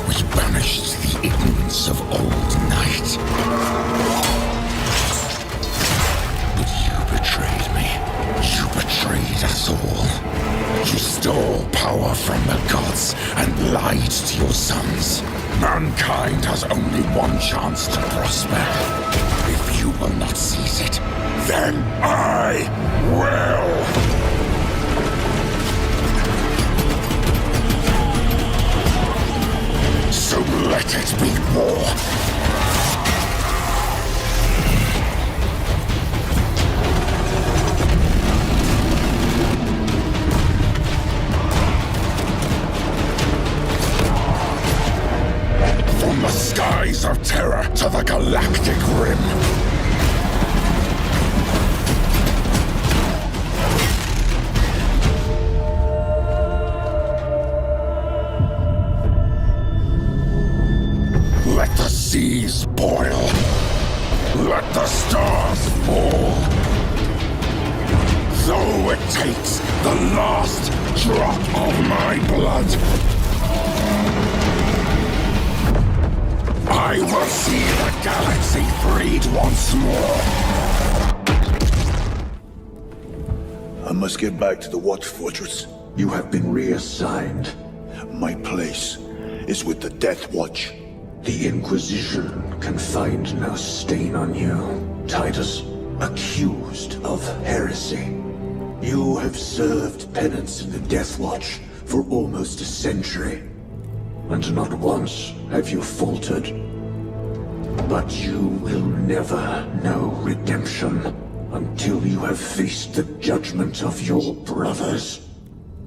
we banished the ignorance of old night. But you betrayed me. You betrayed us all. You stole power from the gods and lied to your sons. Mankind has only one chance to prosper. If you will not seize it, then I will! So let it be war. From the skies of terror to the galactic rim. Let the seas boil. Let the stars fall. Though it takes the last drop of my blood, I will see the galaxy freed once more. I must get back to the Watch Fortress. You have been reassigned. My place is with the Death Watch. The Inquisition can find no stain on you. Titus, accused of heresy. You have served penance in the Death Watch for almost a century. And not once have you faltered. But you will never know redemption until you have faced the judgment of your brothers.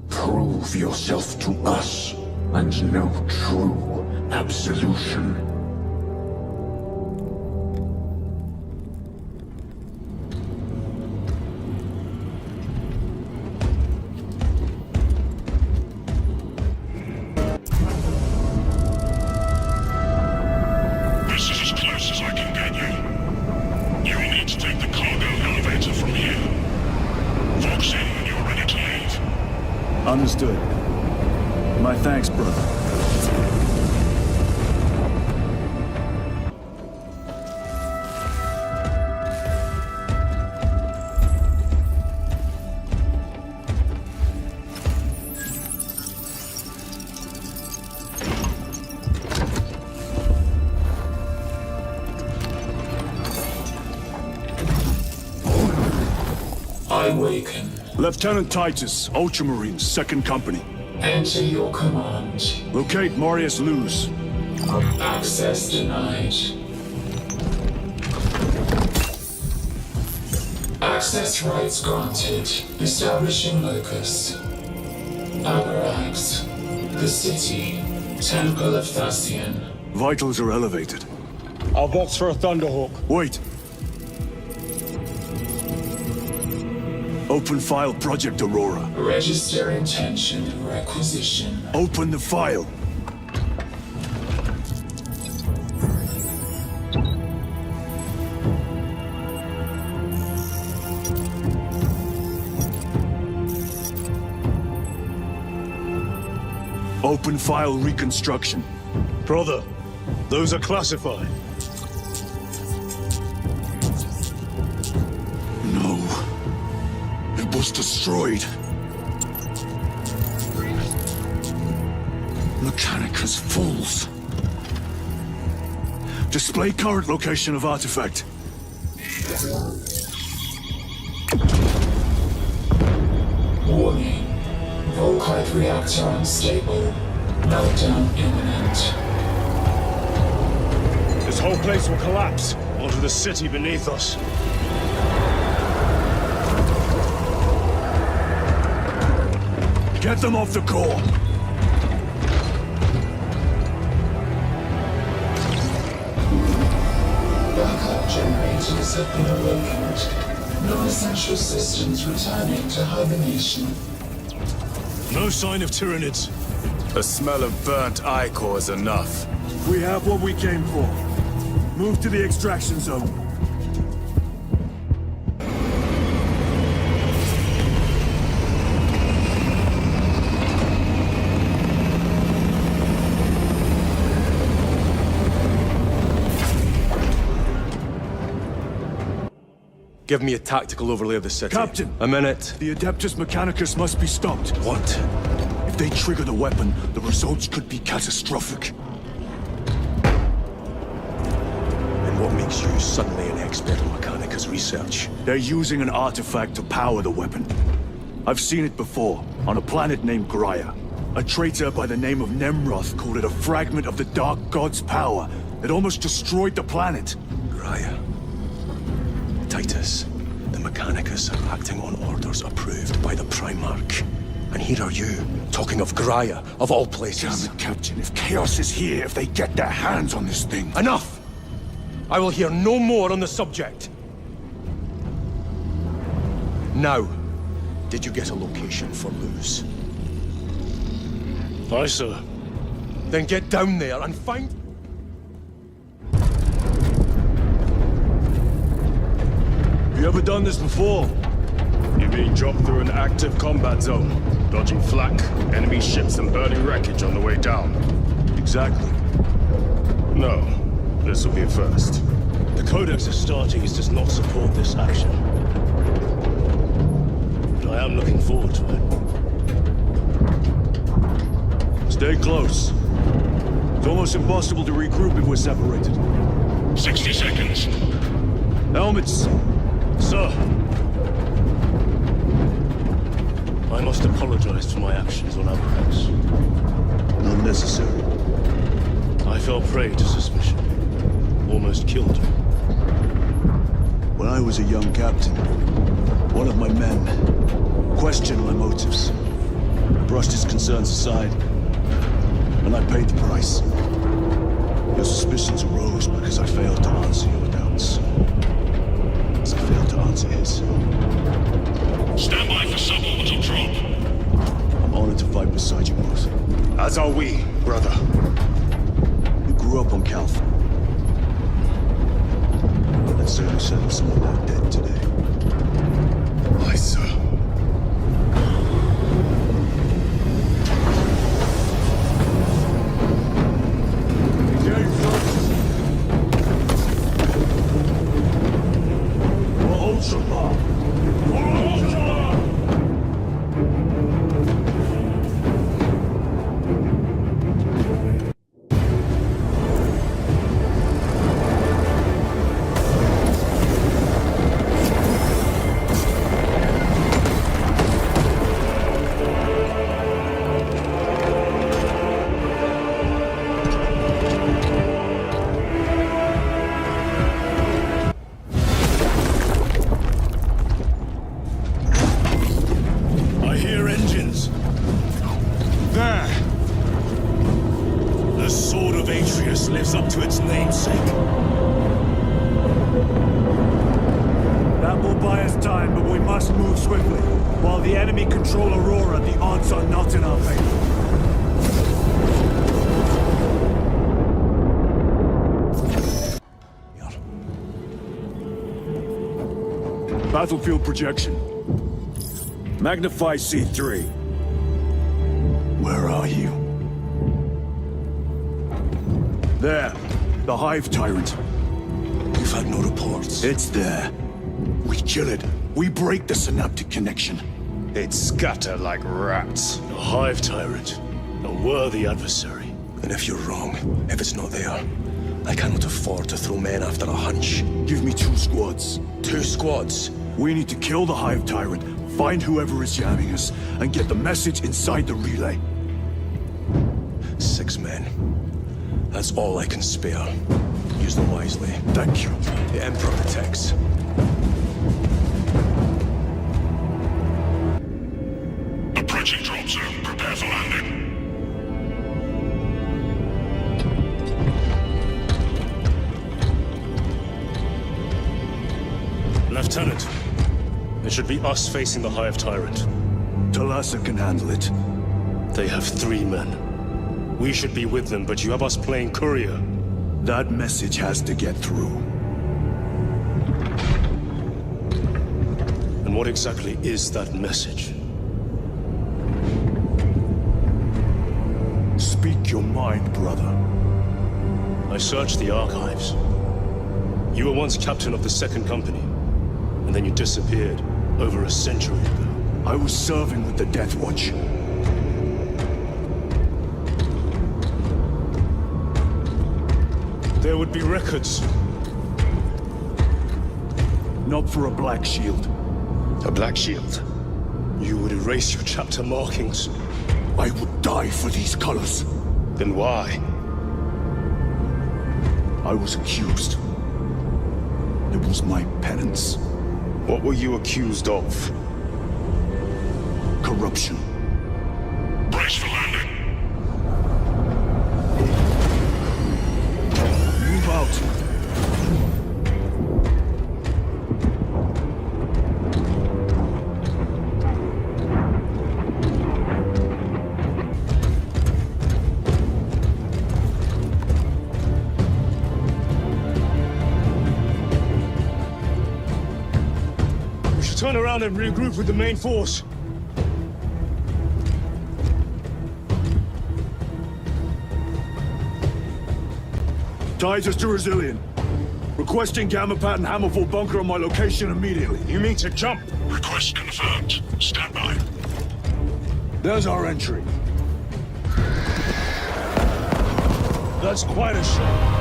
Prove yourself to us and know true absolution. This is as close as I can get you. You will need to take the cargo elevator from here. Fox in when you're ready to leave. Understood. My thanks, brother. I waken. Lieutenant Titus, Ultramarines, 2nd Company. Enter your command. Locate Marius Luz. Access denied. Access rights granted. Establishing locus. Avarax. The city. Temple of Thasian. Vitals are elevated. I'll box for a Thunderhawk. Wait. Open file Project Aurora. Register intention of requisition. Open the file. Open file reconstruction. Brother, those are classified. No. It was destroyed. Mechanicus fools. Display current location of artifact. Warning. Volkite reactor unstable. Meltdown imminent. This whole place will collapse onto the city beneath us. Get them off the core. Backup generators have been awakened. Non-essential systems returning to hibernation. No sign of Tyranids. The smell of burnt ichor is enough. We have what we came for. Move to the extraction zone. Give me a tactical overlay of the city. Captain! A minute. The Adeptus Mechanicus must be stopped. What? If they trigger the weapon, the results could be catastrophic. And what makes you suddenly an expert in Mechanicus research? They're using an artifact to power the weapon. I've seen it before, on a planet named Graia. A traitor by the name of Nemroth called it a fragment of the Dark God's power that almost destroyed the planet. Graia. Titus, the Mechanicus are acting on orders approved by the Primarch. And here are you, talking of Graia, of all places. Damn it, Captain, if Chaos is here, if they get their hands on this thing... Enough! I will hear no more on the subject. Now, did you get a location for Luz? Aye, sir. Then get down there and find... You ever done this before? You mean drop through an active combat zone, dodging flak, enemy ships and burning wreckage on the way down? Exactly. No. This will be a first. The Codex Astartes does not support this action. But I am looking forward to it. Stay close. It's almost impossible to regroup if we're separated. 60 seconds. Helmets! Sir! I must apologize for my actions on Avarax. Not necessary. I fell prey to suspicion. Almost killed you. When I was a young captain, one of my men questioned my motives. Brushed his concerns aside, and I paid the price. Your suspicions arose because I failed to answer your doubts. As I failed to answer his. Stand by for suborbital drop. I'm honored to fight beside you both. As are we, brother. You grew up on Calth. That certainly settled some of that debt today. Aye, sir. Lives up to its namesake. That will buy us time, but we must move swiftly. While the enemy control Aurora, the odds are not in our favor. Battlefield projection. Magnify C3. Where are you? There. The Hive Tyrant. We've had no reports. It's there. We kill it. We break the synaptic connection. They'd scatter like rats. A Hive Tyrant. A worthy adversary. And if you're wrong, if it's not there, I cannot afford to throw men after a hunch. Give me 2 squads. 2 squads? We need to kill the Hive Tyrant, find whoever is jamming us, and get the message inside the relay. 6 men. That's all I can spare. Use them wisely. Thank you. The Emperor protects. Approaching drop zone. Prepare for landing. Lieutenant, it should be us facing the Hive Tyrant. Talassa can handle it. They have 3 men. We should be with them, but you have us playing courier. That message has to get through. And what exactly is that message? Speak your mind, brother. I searched the archives. You were once captain of the 2nd Company. and then you disappeared over a century ago. I was serving with the Death Watch. There would be records. Not for a Black Shield. A Black Shield? You would erase your chapter markings. I would die for these colors. Then why? I was accused. It was my penance. What were you accused of? Corruption. Brace for landing. Move out. We should turn around and regroup with the main force. Titus to Resilient. Requesting Gamma Pad and Hammerfall bunker on my location immediately. You mean to jump? Request confirmed. Stand by. There's our entry. That's quite a shot.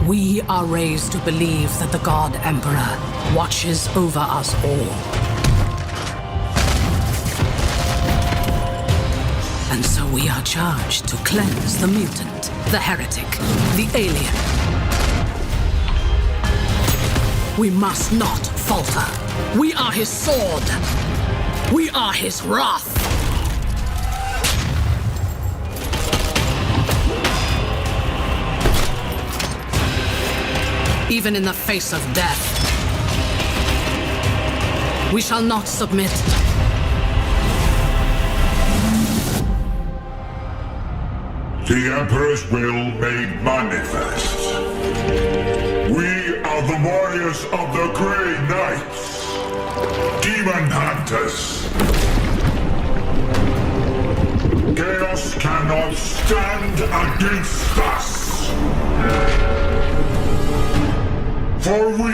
We are raised to believe that the God Emperor watches over us all. And so we are charged to cleanse the mutant, the heretic, the alien. We must not falter. We are his sword. We are his wrath. Even in the face of death, we shall not submit. The Emperor's will made manifest. We are the warriors of the Grey Knights, Demon Hunters. Chaos cannot stand against us. For we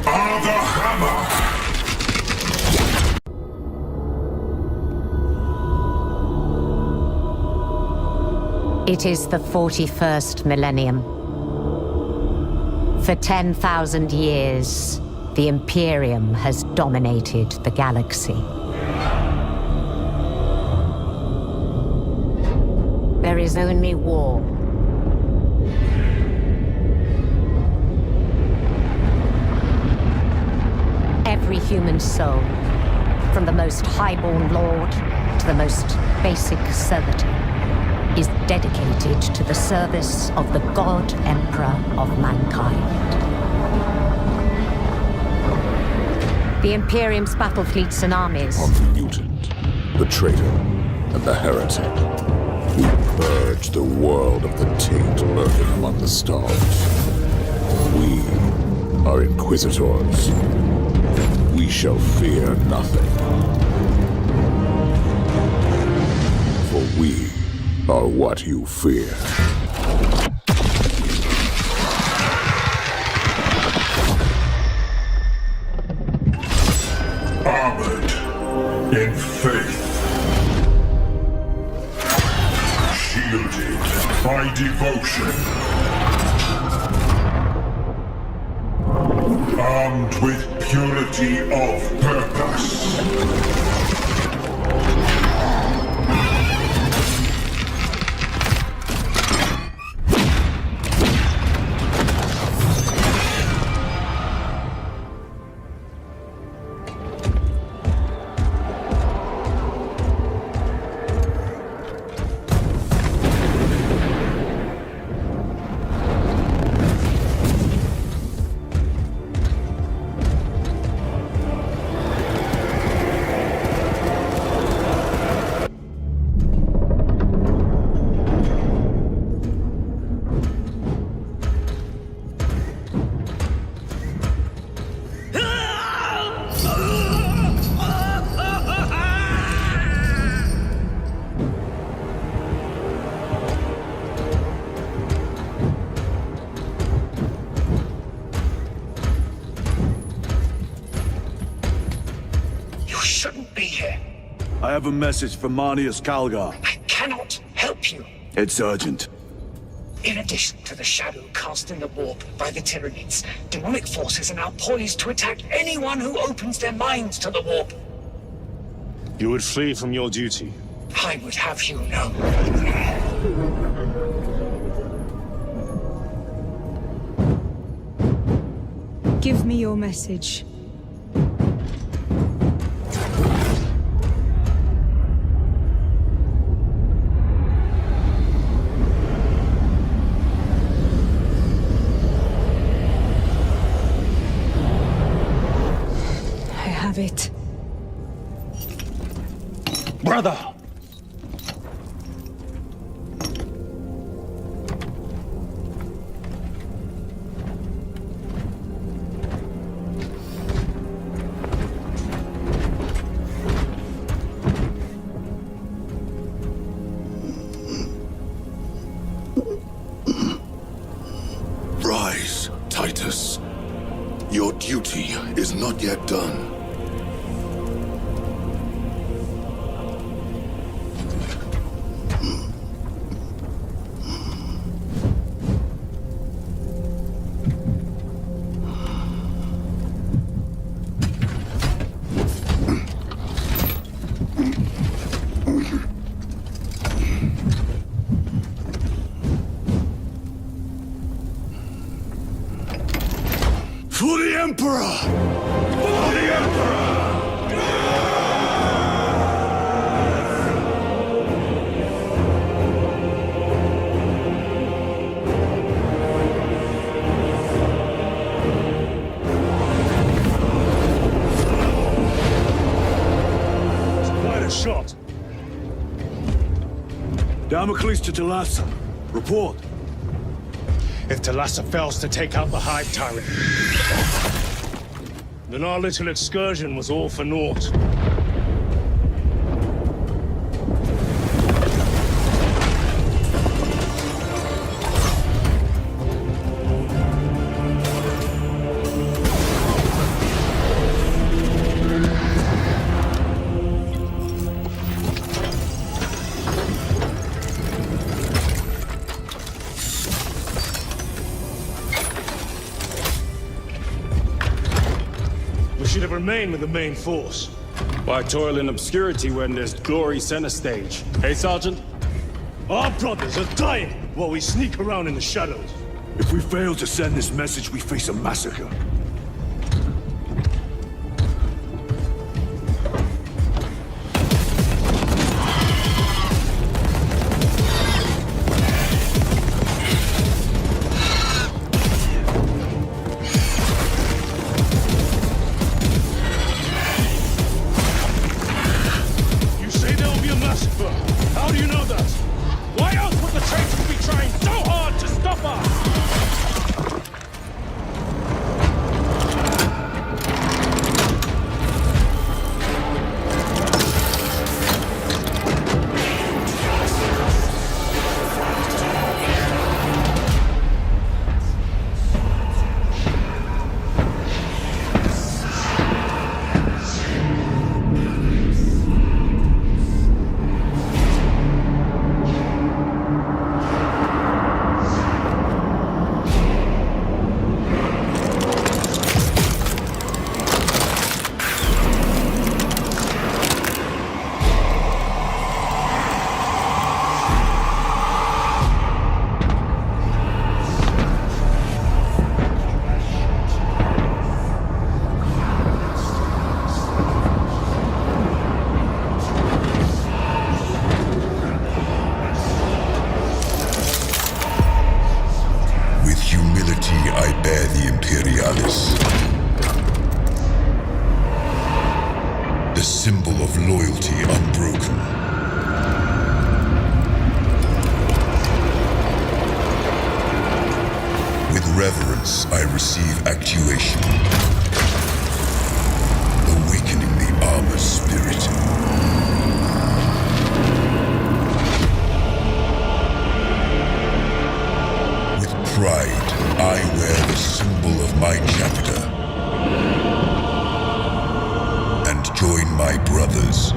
are the Hammer! It is the 41st millennium. For 10,000 years, the Imperium has dominated the galaxy. There is only war. Every human soul, from the most highborn lord to the most basic servitor, is dedicated to the service of the God Emperor of mankind. The Imperium's battle fleets and armies... On the mutant, the traitor, and the heretic, we purge the world of the taint lurking among the stars. We are Inquisitors. We shall fear nothing. For we are what you fear. Armored in faith. Shielded by devotion. Armed with purity of purpose. I have a message from Marnius Calgar. I cannot help you. It's urgent. In addition to the shadow cast in the warp by the Tyranids, demonic forces are now poised to attack anyone who opens their minds to the warp. You would flee from your duty. I would have you know. Give me your message. I have it. Brother! Rise, Titus. Your duty is not yet done. For the Emperor! For the Emperor! It's quite a shot. Damocles to Talassa. Report. If Talassa fails to take out the Hive Tyrant, then our little excursion was all for naught. Remain with the main force. Why toil in obscurity when there's glory center stage? Hey, Sergeant? Our brothers are dying while we sneak around in the shadows. If we fail to send this message, we face a massacre. How do you know that? Why else would the traitors be trying so hard to stop us? The symbol of loyalty unbroken. With reverence, I receive actuation, awakening the armor spirit. With pride, I wear the symbol of my chapter, and join my brothers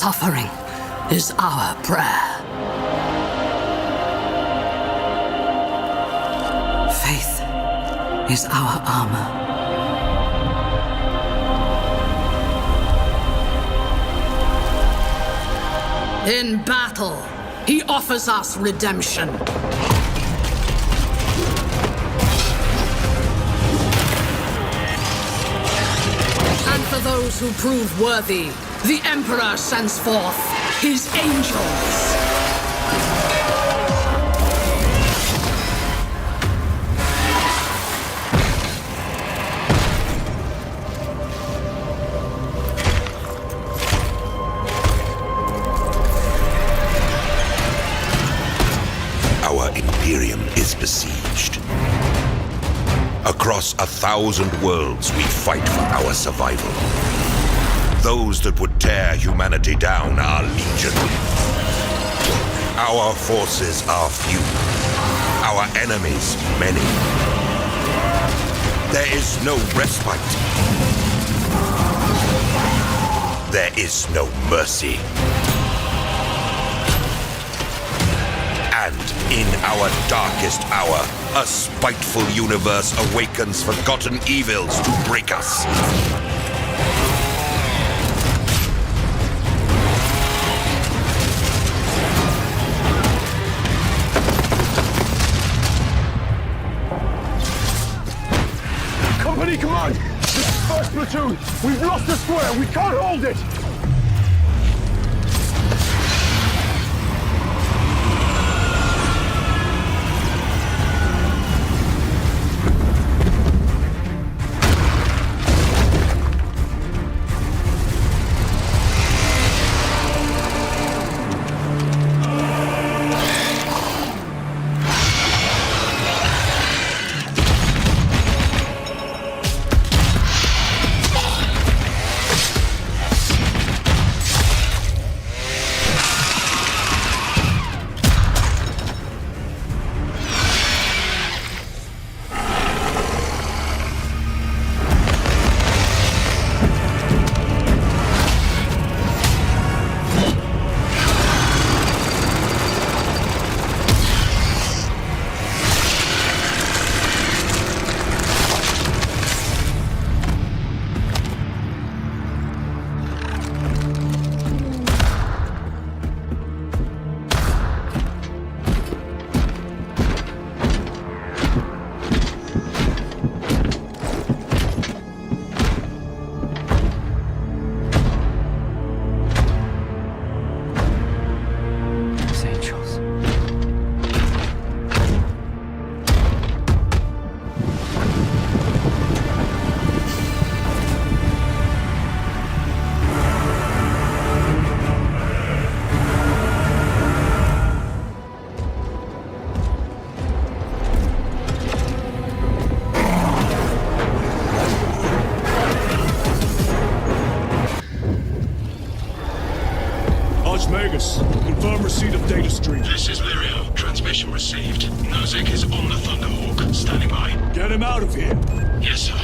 suffering is our prayer. Faith is our armor. In battle, he offers us redemption. And for those who prove worthy, the Emperor sends forth his angels. Our Imperium is besieged. Across 1,000 worlds, we fight for our survival. Those that would tear humanity down are legion. Our forces are few. Our enemies, many. There is no respite. There is no mercy. And in our darkest hour, a spiteful universe awakens forgotten evils to break us. Company command! This is first platoon! We've lost the square! We can't hold it! Confirm receipt of data stream. This is Lirio. Transmission received. Nozick is on the Thunderhawk. Standing by. Get him out of here. Yes, sir.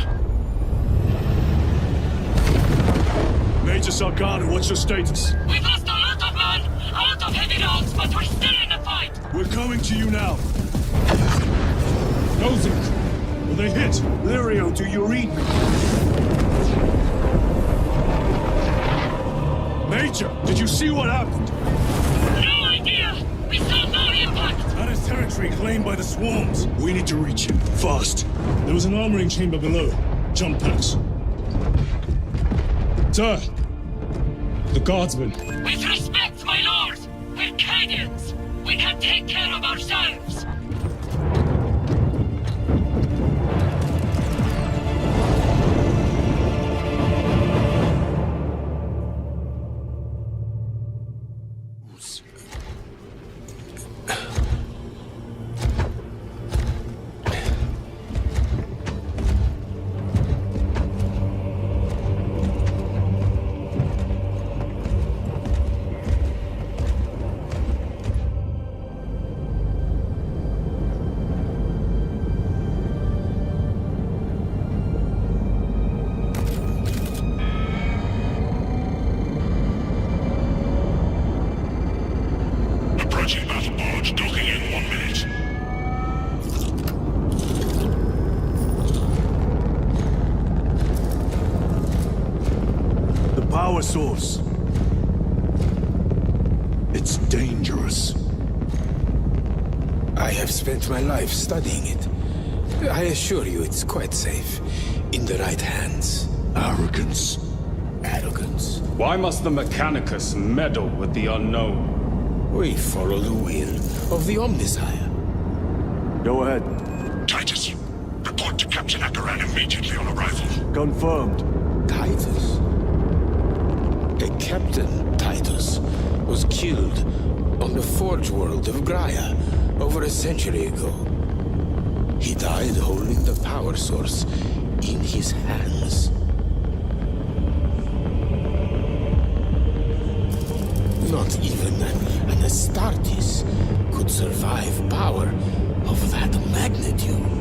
Major Sakura, what's your status? We've lost a lot of men, a lot of heavy rounds, but we're still in the fight. We're coming to you now. Nozick, will they hit? Lirio, do you read me? Major, did you see what happened? No idea! We saw no impact! That is territory claimed by the swarms. We need to reach him, fast. There was an armoring chamber below. Jump packs. Sir! The guardsmen. With respect, my lord! We're Cadians! We can take care of ourselves! source. It's dangerous. I have spent my life studying it. I assure you it's quite safe. In the right hands. Arrogance. Arrogance? Why must the Mechanicus meddle with the unknown? We follow the will of the Omnisire. Go ahead. Titus, report to Captain Akaran immediately on arrival. Confirmed. Titus? A Captain Titus was killed on the Forge world of Graia over a century ago. He died holding the power source in his hands. Not even an Astartes could survive power of that magnitude.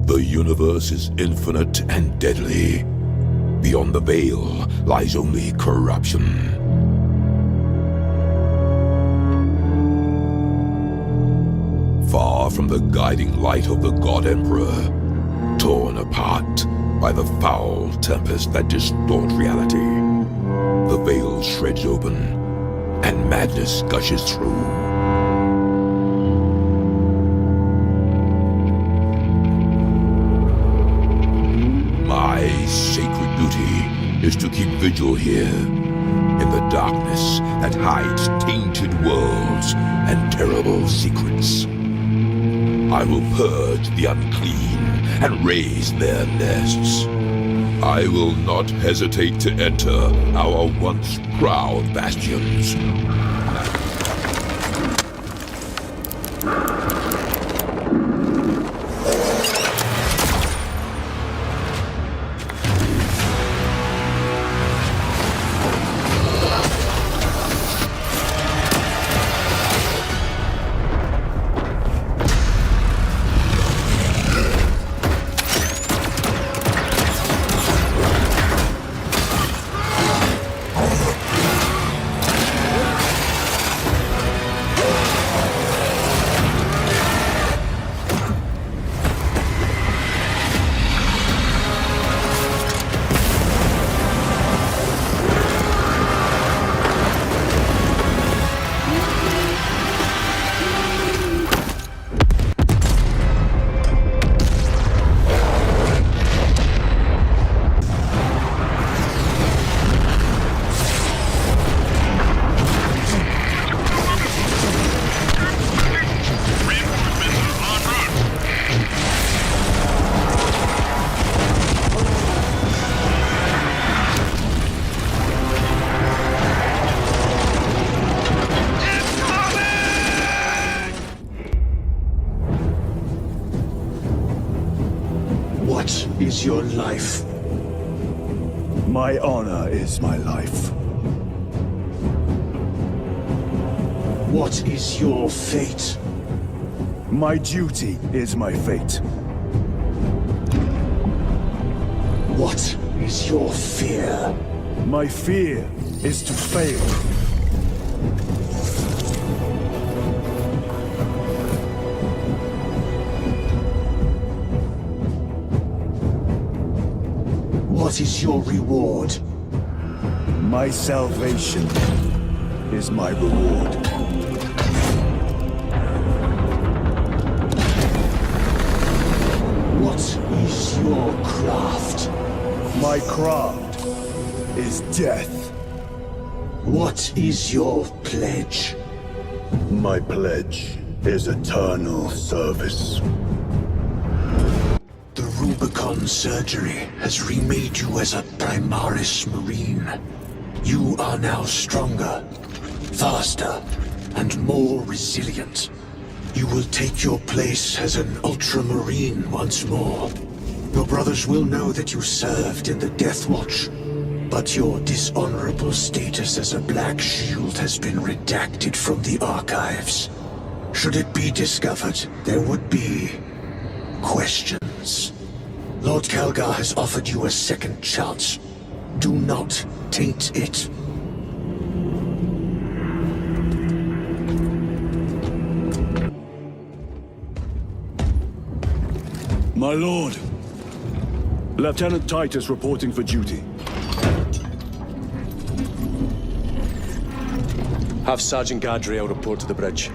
The universe is infinite and deadly. Beyond the veil lies only corruption. Far from the guiding light of the God Emperor, torn apart by the foul tempest that distort reality, the veil shreds open and madness gushes through. My sacred duty is to keep vigil here, in the darkness that hides tainted worlds and terrible secrets. I will purge the unclean and raise their nests. I will not hesitate to enter our once proud bastions. your life? My honor is my life. What is your fate? My duty is my fate. What is your fear? My fear is to fail. What is your reward? My salvation is my reward. What is your craft? My craft is death. What is your pledge? My pledge is eternal service. The Rubicon surgery has remade you as a Primaris Marine. You are now stronger, faster, and more resilient. You will take your place as an Ultramarine once more. Your brothers will know that you served in the Death Watch, but your dishonorable status as a Black Shield has been redacted from the archives. Should it be discovered, there would be questions. Lord Calgar has offered you a second chance. Do not taint it. My lord. Lieutenant Titus reporting for duty. Have Sergeant Gadriel report to the bridge.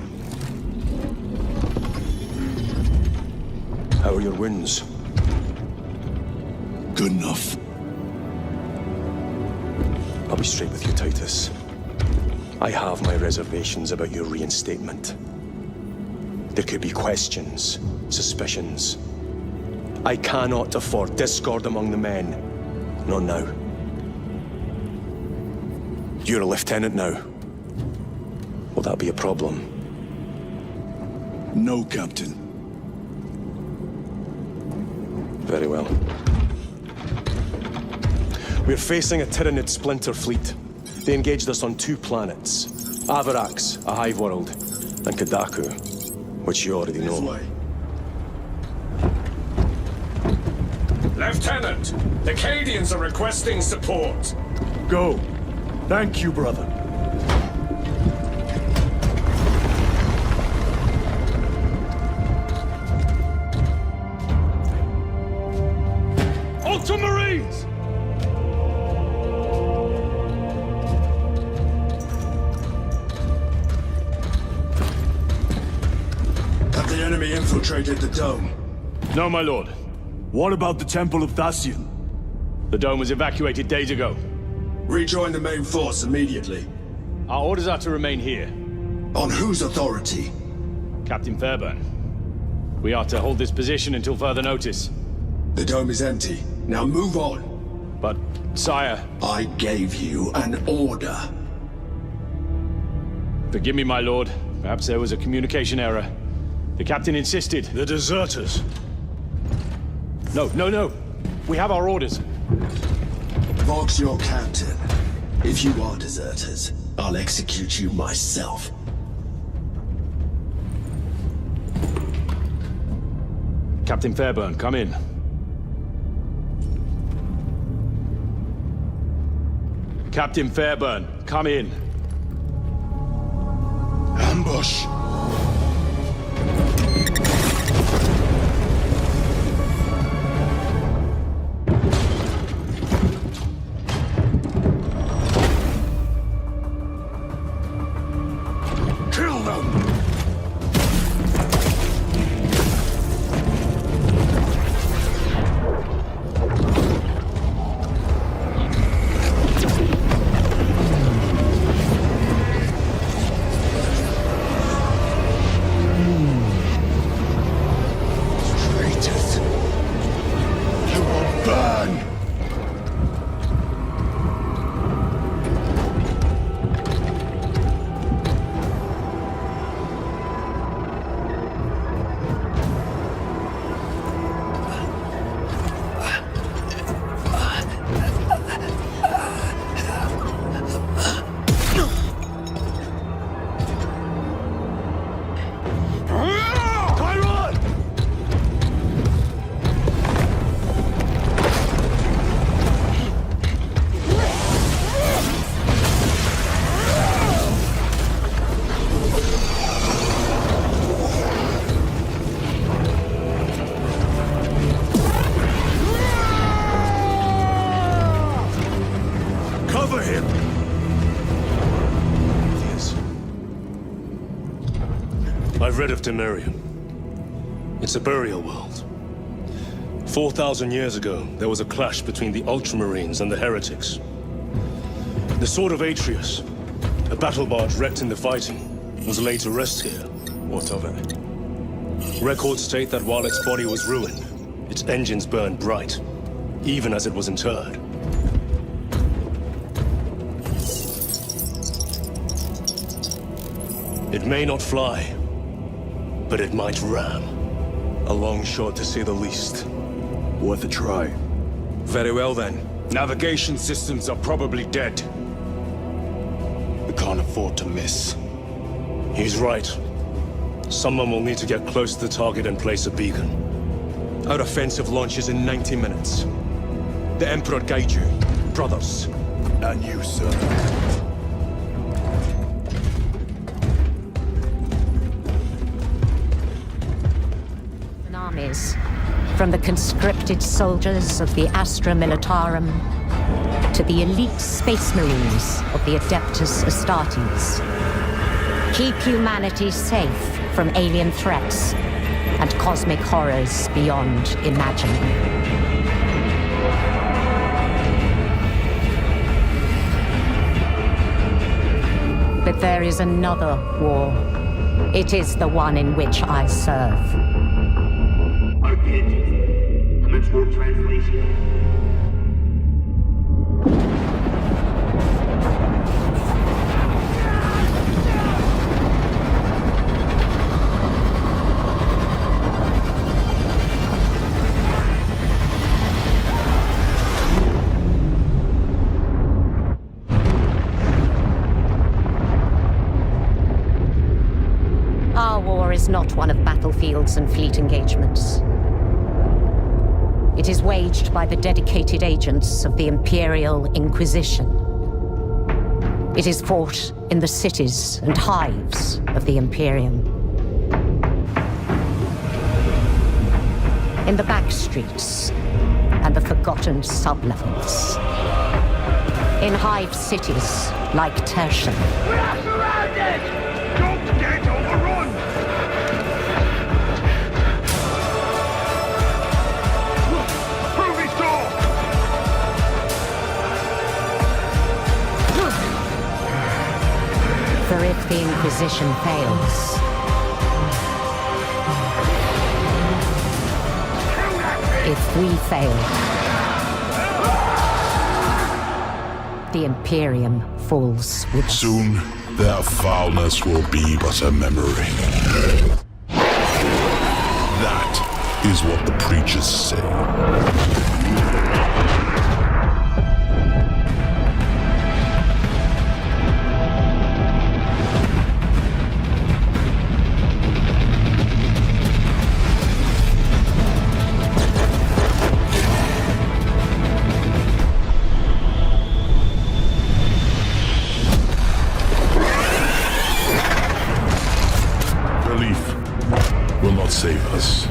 How are your wounds? Good enough. I'll be straight with you, Titus. I have my reservations about your reinstatement. There could be questions, suspicions. I cannot afford discord among the men. Not now. You're a lieutenant now. Will that be a problem? No, Captain. Very well. We're facing a Tyranid splinter fleet. They engaged us on 2 planets. Avarax, a hive world, and Kadaku, which you already know. Lieutenant, the Cadians are requesting support. Go. Thank you, brother. Ultramarines! Have the enemy infiltrated the dome? No, my lord. What about the Temple of Thasian? The dome was evacuated days ago. Rejoin the main force immediately. Our orders are to remain here. On whose authority? Captain Fairburn. We are to hold this position until further notice. The dome is empty. Now move on. But, sire... I gave you an order. Forgive me, my lord. Perhaps there was a communication error. The captain insisted. The deserters. No. We have our orders. Vox your captain. If you are deserters, I'll execute you myself. Captain Fairburn, come in. Captain Fairburn, come in. Ambush! Kill them! I've read of Imperium. It's a burial world. 4,000 years ago, there was a clash between the Ultramarines and the Heretics. The Sword of Atreus, a battle barge wrecked in the fighting, was laid to rest here. What of it? Records state that while its body was ruined, its engines burned bright, even as it was interred. It may not fly, but it might ram. A long shot to say the least. Worth a try. Very well then. Navigation systems are probably dead. We can't afford to miss. He's right. Someone will need to get close to the target and place a beacon. Our offensive launches in 90 minutes. The Emperor guide you, brothers. And you, sir. Armies, from the conscripted soldiers of the Astra Militarum to the elite space marines of the Adeptus Astartes. Keep humanity safe from alien threats and cosmic horrors beyond imagining. But there is another war. It is the one in which I serve. Commence for translation. Our war is not one of battlefields and fleet engagements. It is waged by the dedicated agents of the Imperial Inquisition. It is fought in the cities and hives of the Imperium. In the back streets and the forgotten sublevels. In hive cities like Tertian. We are surrounded! Don't get overrun! For if the Inquisition fails, if we fail, the Imperium falls with us. Soon, their foulness will be but a memory. That is what the preachers say. Save us.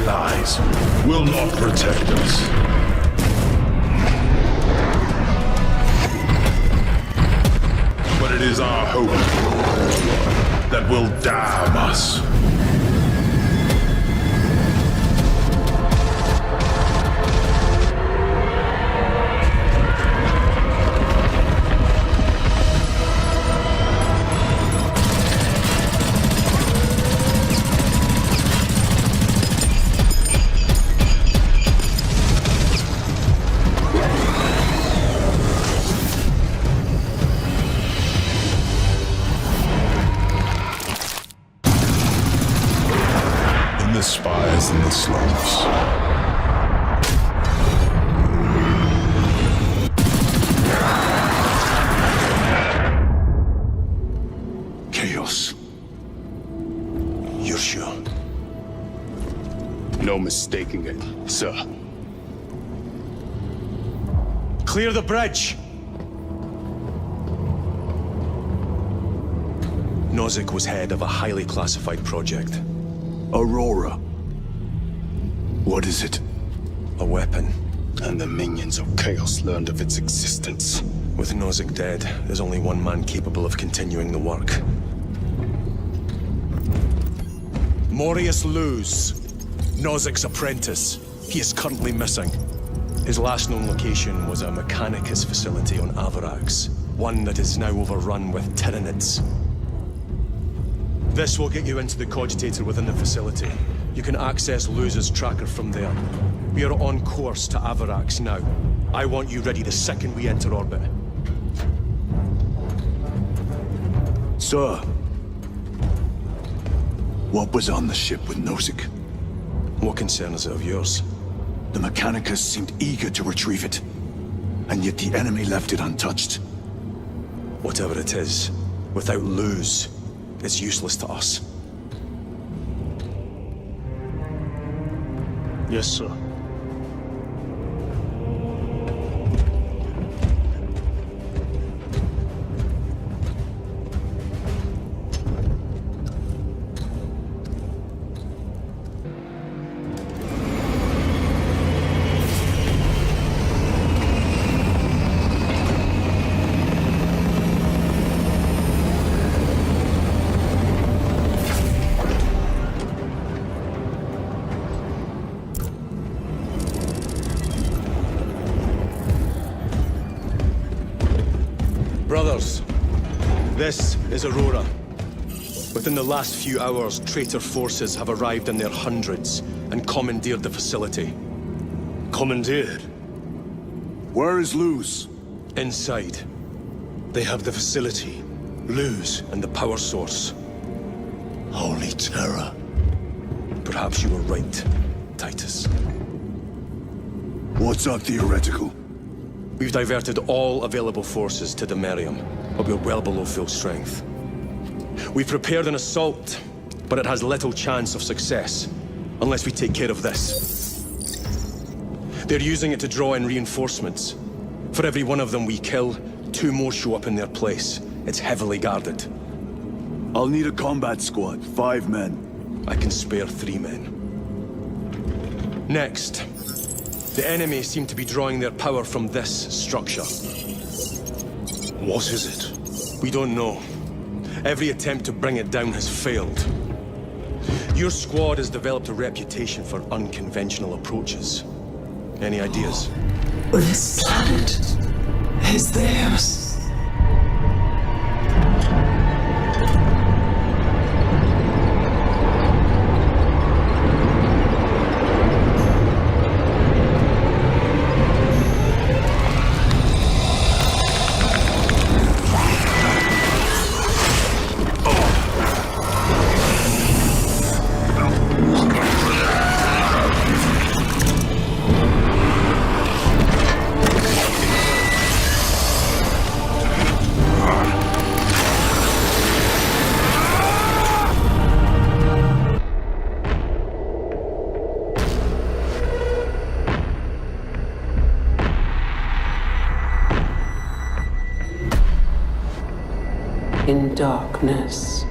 Lies will not protect us. But it is our hope that will damn us. Spies in the slums. Chaos. You're sure? No mistaking it, sir. Clear the bridge! Nozick was head of a highly classified project. Aurora. What is it? A weapon. And the minions of Chaos learned of its existence With Nozick dead, there's only one man capable of continuing the work. Morius Luz, Nozick's apprentice. He is currently missing. His last known location was a Mechanicus facility on Avarax, one that is now overrun with Tyranids. This will get you into the cogitator within the facility. You can access Luz's tracker from there. We are on course to Avarax now. I want you ready the second we enter orbit. Sir, what was on the ship with Nozick? What concern is it of yours? The Mechanicus seemed eager to retrieve it, and yet the enemy left it untouched. Whatever it is, without Luz, it's useless to us. Yes, sir. Brothers, this is Aurora. Within the last few hours, traitor forces have arrived in their hundreds and commandeered the facility. Commandeered? Where is Luz? Inside. They have the facility, Luz, and the power source. Holy terror. Perhaps you were right, Titus. What's our theoretical? We've diverted all available forces to Imperium, but we're well below full strength. We've prepared an assault, but it has little chance of success, unless we take care of this. They're using it to draw in reinforcements. For every one of them we kill, 2 more show up in their place. It's heavily guarded. I'll need a combat squad, 5 men. I can spare 3 men. Next. The enemy seem to be drawing their power from this structure. What is it? We don't know. Every attempt to bring it down has failed. Your squad has developed a reputation for unconventional approaches. Any ideas? This planet is theirs. In darkness,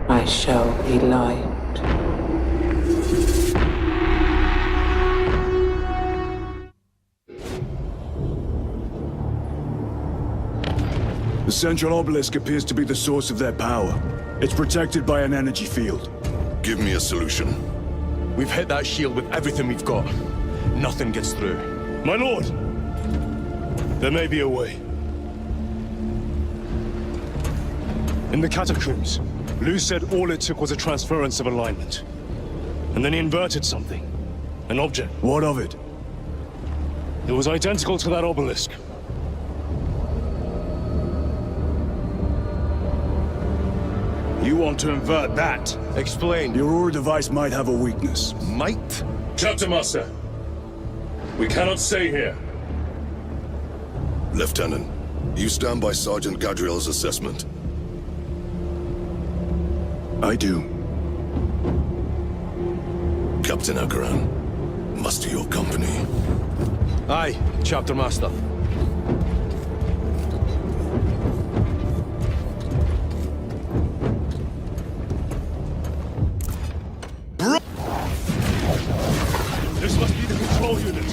I shall be light. The central obelisk appears to be the source of their power. It's protected by an energy field. Give me a solution. We've hit that shield with everything we've got. Nothing gets through. My lord! There may be a way. In the catacombs, Luz said all it took was a transference of alignment. And then he inverted something. An object. What of it? It was identical to that obelisk. You want to invert that? Explain. The Aurora device might have a weakness. Might? Chapter Master, we cannot stay here. Lieutenant, you stand by Sergeant Gadriel's assessment. I do. Captain Akaran, muster your company. Aye, Chapter Master. This must be the control unit.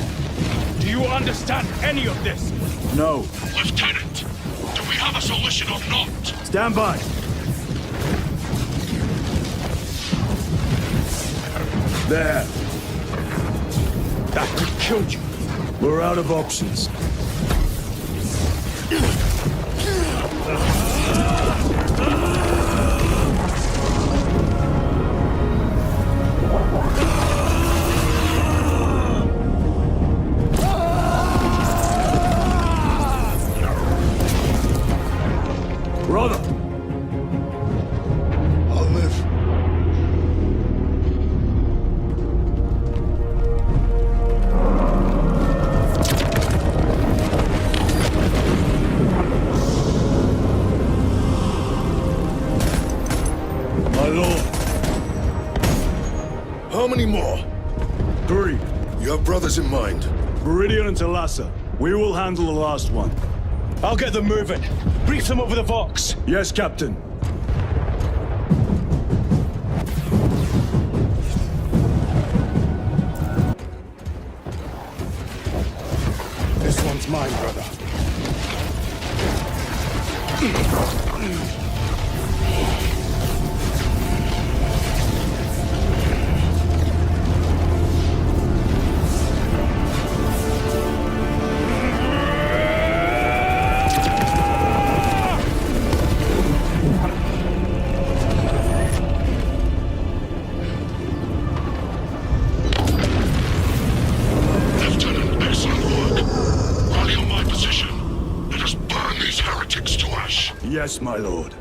Do you understand any of this? No. Lieutenant, do we have a solution or not? Stand by. There. That could kill you. We're out of options. Brother! I'll live. My lord. How many more? 3. You have brothers in mind? Meridian and Talassa. We will handle the last one. I'll get them moving. Brief them over the Vox. Yes, Captain. This one's mine, brother. Lieutenant, excellent work. Rally on my position. Let us burn these heretics to ash. Yes, my lord.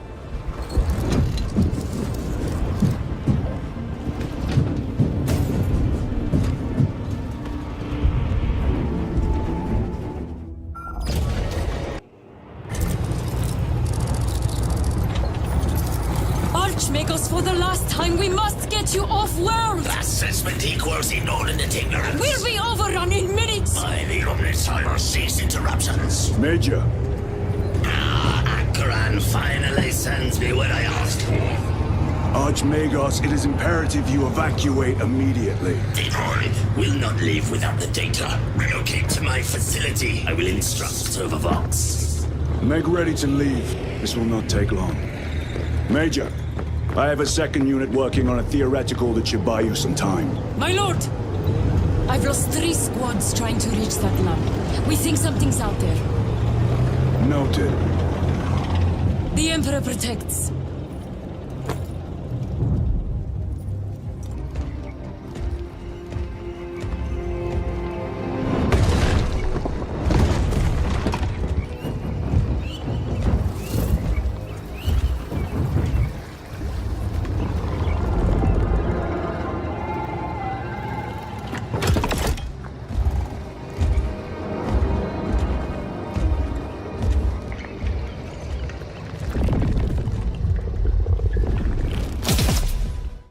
Archmagos, for the last time, we must get you off-world! Assessment equals inordinate ignorance. We'll be overrun in minutes! By the Omnissiah will cease interruptions. Major. Akran finally sends me what I asked for. Archmagos, it is imperative you evacuate immediately. Detroit will not leave without the data. Relocate to my facility. I will instruct Server Vox. Make ready to leave. This will not take long. Major, I have a second unit working on a theoretical that should buy you some time. My lord! I've lost 3 squads trying to reach that lab. We think something's out there. Noted. The Emperor protects.